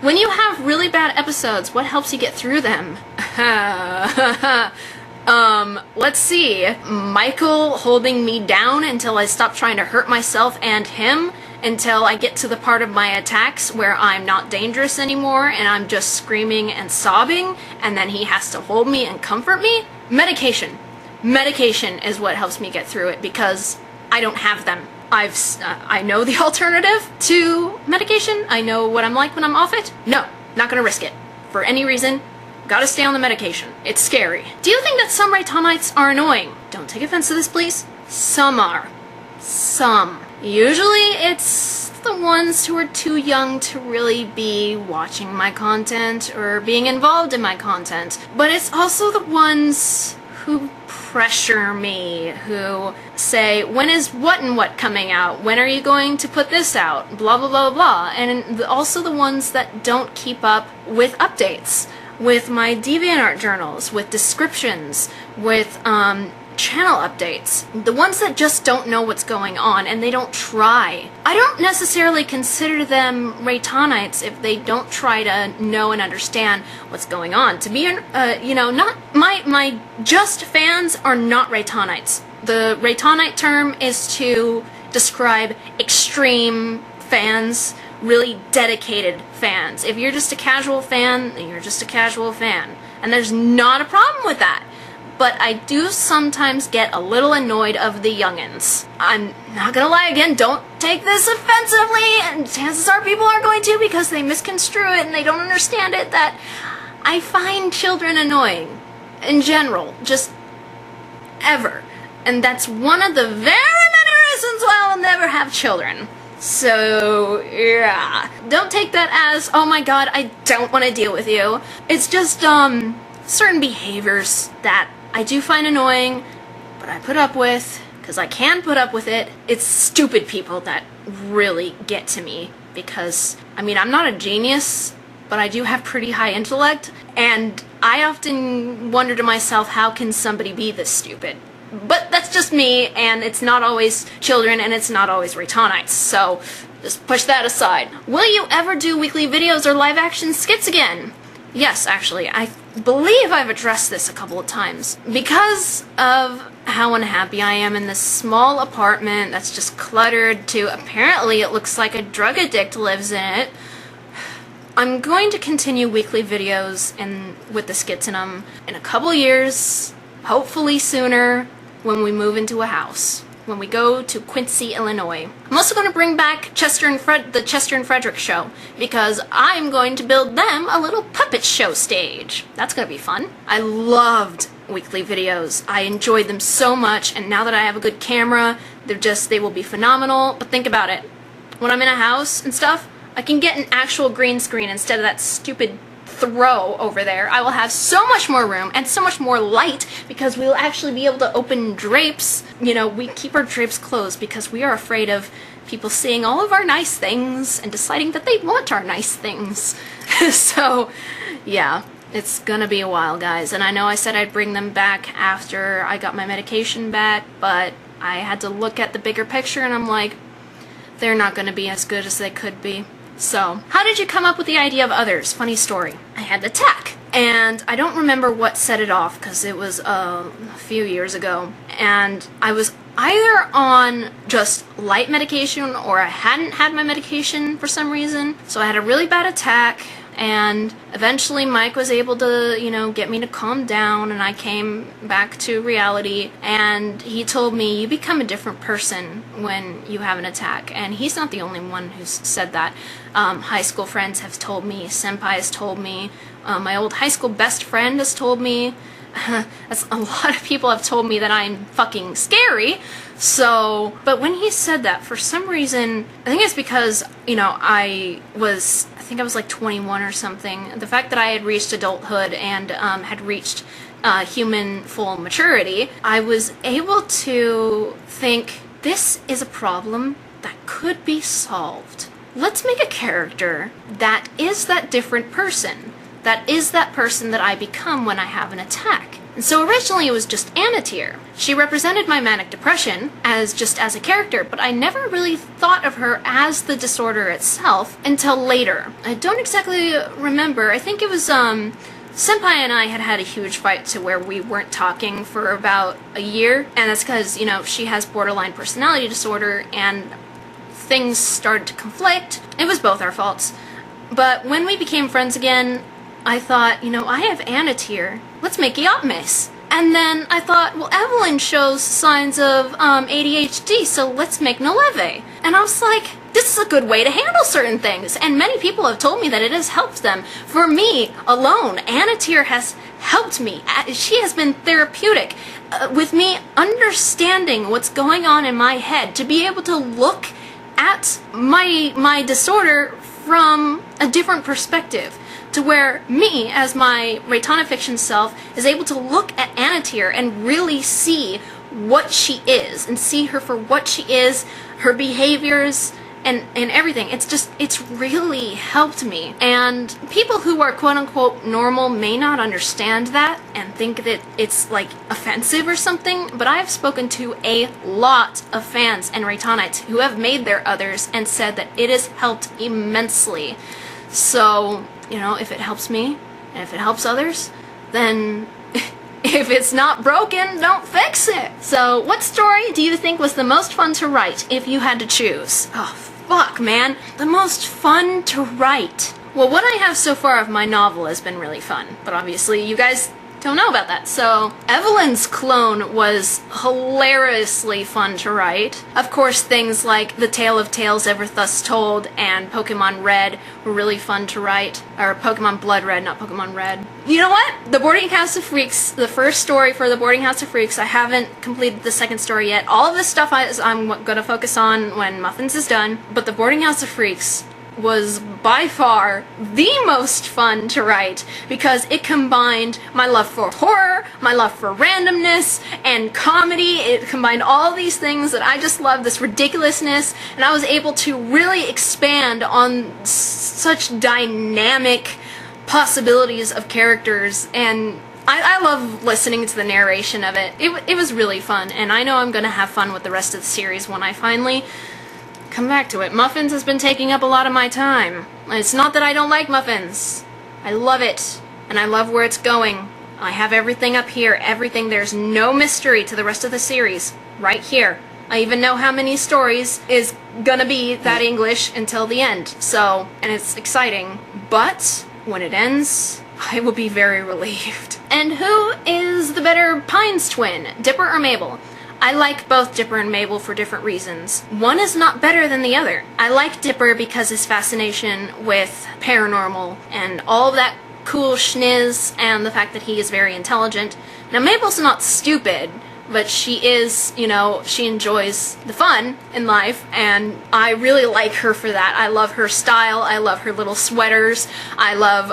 When you have really bad episodes, what helps you get through them? Let's see. Michael holding me down until I stop trying to hurt myself and him, until I get to the part of my attacks where I'm not dangerous anymore and I'm just screaming and sobbing, and then he has to hold me and comfort me. Medication. Medication is what helps me get through it, because I don't have them. I know the alternative to medication. I know what I'm like when I'm off it. No, not gonna risk it. For any reason, gotta stay on the medication. It's scary. Do you think that some Reitannites are annoying? Don't take offense to this, please. Some are. Some. Usually it's the ones who are too young to really be watching my content or being involved in my content. But it's also the ones who pressure me, who say, when is what and what coming out? When are you going to put this out? Blah, blah, blah, blah. And also the ones that don't keep up with updates, with my DeviantArt journals, with descriptions, with channel updates. The ones that just don't know what's going on and they don't try. I don't necessarily consider them Reitannites if they don't try to know and understand what's going on. To be, not my just fans are not Reitannites. The Reitannite term is to describe extreme fans, really dedicated fans. If you're just a casual fan, then you're just a casual fan. And there's not a problem with that. But I do sometimes get a little annoyed of the youngins. I'm not gonna lie again, don't take this offensively, and chances are people are going to because they misconstrue it and they don't understand it, that I find children annoying. In general, just ever. And that's one of the very many reasons why I'll never have children. So, yeah. Don't take that as, oh my god, I don't want to deal with you. It's just, certain behaviors that I do find annoying, but I put up with, because I can put up with it. It's stupid people that really get to me, because, I mean, I'm not a genius, but I do have pretty high intellect, and I often wonder to myself, how can somebody be this stupid? But that's just me, and it's not always children, and it's not always Reitannites, so just push that aside. Will you ever do weekly videos or live action skits again? Yes, actually, I believe I've addressed this a couple of times. Because of how unhappy I am in this small apartment that's just cluttered to, apparently it looks like a drug addict lives in it, I'm going to continue weekly videos with the skits in them in a couple years, hopefully sooner, when we move into a house. When we go to Quincy, Illinois. I'm also going to bring back the Chester and Frederick show, because I'm going to build them a little puppet show stage. That's going to be fun. I loved weekly videos. I enjoyed them so much, and now that I have a good camera, they will be phenomenal. But think about it. When I'm in a house and stuff, I can get an actual green screen instead of that stupid throw over there. I will have so much more room and so much more light, because we will actually be able to open drapes. You know, we keep our drapes closed because we are afraid of people seeing all of our nice things and deciding that they want our nice things. So, yeah, it's gonna be a while, guys. And I know I said I'd bring them back after I got my medication back, but I had to look at the bigger picture and I'm like, they're not gonna be as good as they could be. So, how did you come up with the idea of others? Funny story. I had an attack, and I don't remember what set it off, because it was a few years ago, and I was either on just light medication or I hadn't had my medication for some reason, so I had a really bad attack, and eventually Mike was able to, get me to calm down, and I came back to reality, and he told me, you become a different person when you have an attack. And he's not the only one who's said that. High school friends have told me, senpai has told me, my old high school best friend has told me, that's a lot of people have told me that I'm fucking scary. So, but when he said that, for some reason, I think it's because, I think I was like 21 or something. The fact that I had reached adulthood and had reached human full maturity, I was able to think, this is a problem that could be solved. Let's make a character that is that different person. That is that person that I become when I have an attack. And so originally it was just Anna tier. She represented my manic depression as a character, but I never really thought of her as the disorder itself until later. I don't exactly remember. I think it was, Senpai and I had a huge fight to where we weren't talking for about a year, and that's because, you know, she has borderline personality disorder, and things started to conflict. It was both our faults. But when we became friends again, I thought, you know, I have Anna tier. Let's make Iopmis. And then I thought, well, Evelyn shows signs of ADHD, so let's make Naleve. And I was like, this is a good way to handle certain things. And many people have told me that it has helped them. For me alone, Anna tier has helped me. She has been therapeutic with me understanding what's going on in my head, to be able to look at my disorder from a different perspective, to where me, as my Reitanna fiction self, is able to look at Anna tier and really see what she is, and see her for what she is, her behaviors, and everything. It's really helped me. And people who are quote-unquote normal may not understand that and think that it's like offensive or something, but I have spoken to a lot of fans and Reittannites who have made their others and said that it has helped immensely. So, you know, if it helps me, and if it helps others, then if it's not broken, don't fix it. So, what story do you think was the most fun to write if you had to choose? Oh, fuck, man. The most fun to write. Well, what I have so far of my novel has been really fun, but obviously you guys don't know about that. So, Evelyn's clone was hilariously fun to write. Of course, things like The Tale of Tales Ever Thus Told and Pokemon Red were really fun to write. Or Pokemon Blood Red, not Pokemon Red. You know what? The Boarding House of Freaks, the first story for The Boarding House of Freaks, I haven't completed the second story yet. All of this stuff I'm going to focus on when Muffins is done. But The Boarding House of Freaks was by far the most fun to write because it combined my love for horror, my love for randomness, and comedy. It combined all these things that I just love, this ridiculousness, and I was able to really expand on such dynamic possibilities of characters, and I love listening to the narration of it. It was really fun, and I know I'm going to have fun with the rest of the series when I finally come back to it. Muffins has been taking up a lot of my time. It's not that I don't like Muffins. I love it, and I love where it's going. I have everything up here, everything. There's no mystery to the rest of the series. Right here. I even know how many stories is gonna be that English until the end. So, and it's exciting. But when it ends, I will be very relieved. And who is the better Pines twin, Dipper or Mabel? I like both Dipper and Mabel for different reasons. One is not better than the other. I like Dipper because his fascination with paranormal and all of that cool schniz and the fact that he is very intelligent. Now, Mabel's not stupid, but she is, you know, she enjoys the fun in life, and I really like her for that. I love her style, I love her little sweaters, I love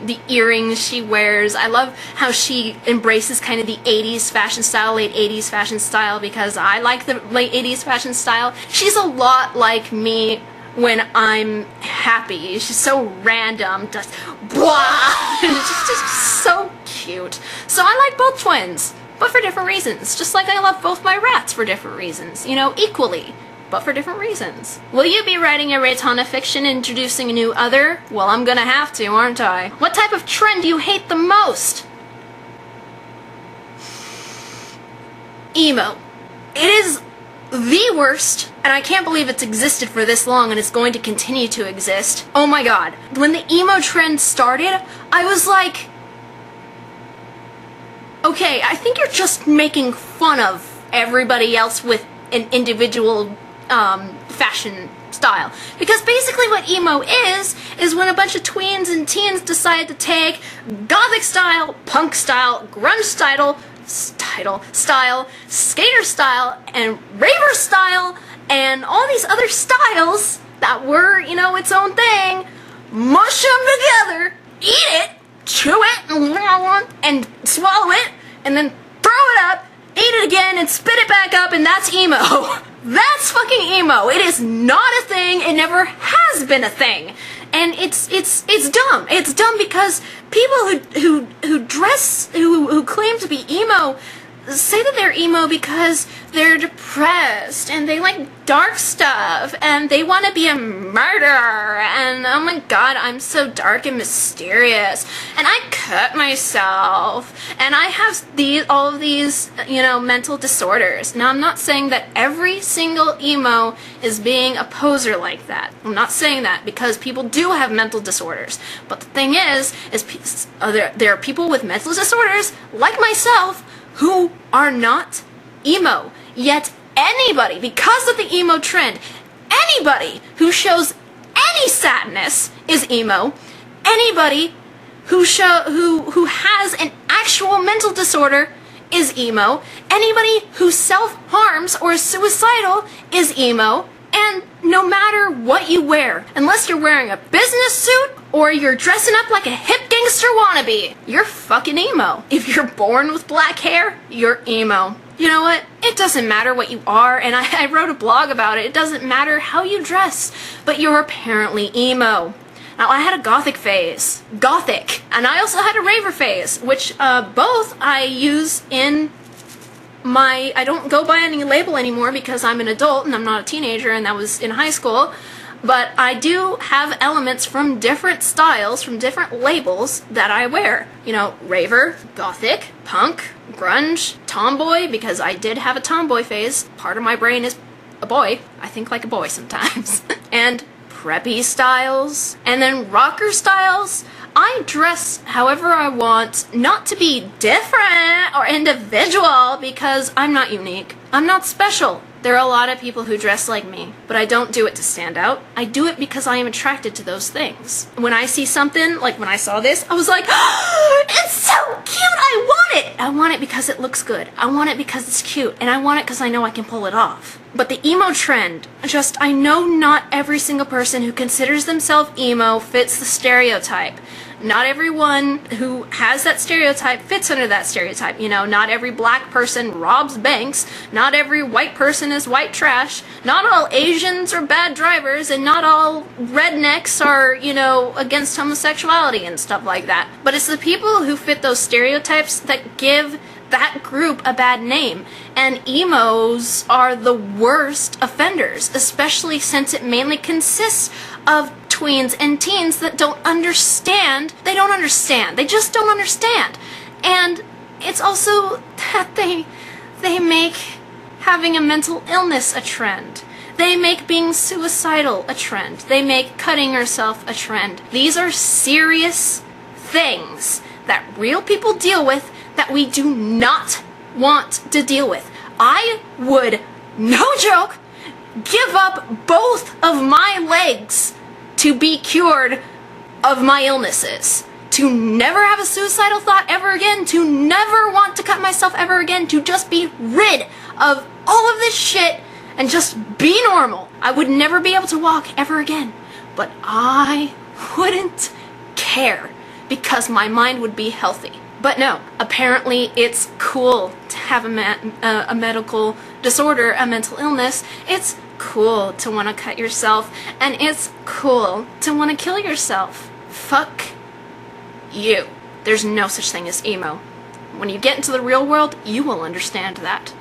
the earrings she wears, I love how she embraces kind of the 80s fashion style, late 80s fashion style, because I like the late 80s fashion style. She's a lot like me when I'm happy. She's so random, just blah, just so cute. So I like both twins, but for different reasons. Just like I love both my rats for different reasons. You know, equally, but for different reasons. Will you be writing a Reitanna fiction introducing a new other? Well, I'm gonna have to, aren't I? What type of trend do you hate the most? Emo. It is the worst, and I can't believe it's existed for this long and it's going to continue to exist. Oh my god. When the emo trend started, I was like, okay, I think you're just making fun of everybody else with an individual fashion style. Because basically what emo is when a bunch of tweens and teens decide to take gothic style, punk style, grunge style, skater style, and raver style, and all these other styles that were, you know, its own thing, mush them together, eat it, chew it, and swallow it, and then throw it up, eat it again, and spit it back up, and that's emo. That's fucking emo. It is not a thing. It never has been a thing. And it's dumb. It's dumb because people who claim to be emo say that they're emo because they're depressed and they like dark stuff and they want to be a murderer, and oh my god, I'm so dark and mysterious, and I cut myself, and I have all of these, mental disorders. Now, I'm not saying that every single emo is being a poser like that. I'm not saying that, because people do have mental disorders. But the thing is there are people with mental disorders like myself who are not emo. Yet anybody, because of the emo trend, anybody who shows any sadness is emo. Anybody who has an actual mental disorder is emo. Anybody who self-harms or is suicidal is emo. And no matter what you wear, unless you're wearing a business suit or you're dressing up like a hip gangster wannabe, you're fucking emo. If you're born with black hair, you're emo. You know what? It doesn't matter what you are, and I wrote a blog about it. It doesn't matter how you dress, but you're apparently emo. Now, I had a gothic phase. Gothic. And I also had a raver phase, which both I use in I don't go by any label anymore because I'm an adult and I'm not a teenager, and that was in high school. But I do have elements from different styles, from different labels that I wear. Raver, gothic, punk, grunge, tomboy, because I did have a tomboy phase. Part of my brain is a boy. I think like a boy sometimes. And preppy styles. And then rocker styles. I dress however I want, not to be different or individual, because I'm not unique. I'm not special. There are a lot of people who dress like me, but I don't do it to stand out. I do it because I am attracted to those things. When I see something, like when I saw this, I was like, oh, it's so cute, I want it! I want it because it looks good. I want it because it's cute, and I want it because I know I can pull it off. But the emo trend, I know not every single person who considers themselves emo fits the stereotype. Not everyone who has that stereotype fits under that stereotype. Not every black person robs banks. Not every white person is white trash. Not all Asians are bad drivers, and not all rednecks are, against homosexuality and stuff like that. But it's the people who fit those stereotypes that give that group a bad name. And emos are the worst offenders, especially since it mainly consists of tweens and teens that don't understand. They don't understand. They just don't understand. And it's also that they make having a mental illness a trend. They make being suicidal a trend. They make cutting yourself a trend. These are serious things that real people deal with that we do not want to deal with. I would, no joke, give up both of my legs to be cured of my illnesses. To never have a suicidal thought ever again. To never want to cut myself ever again. To just be rid of all of this shit and just be normal. I would never be able to walk ever again. But I wouldn't care because my mind would be healthy. But no, apparently it's cool to have a medical disorder, a mental illness. It's cool to want to cut yourself, and it's cool to want to kill yourself. Fuck you. There's no such thing as emo. When you get into the real world, you will understand that.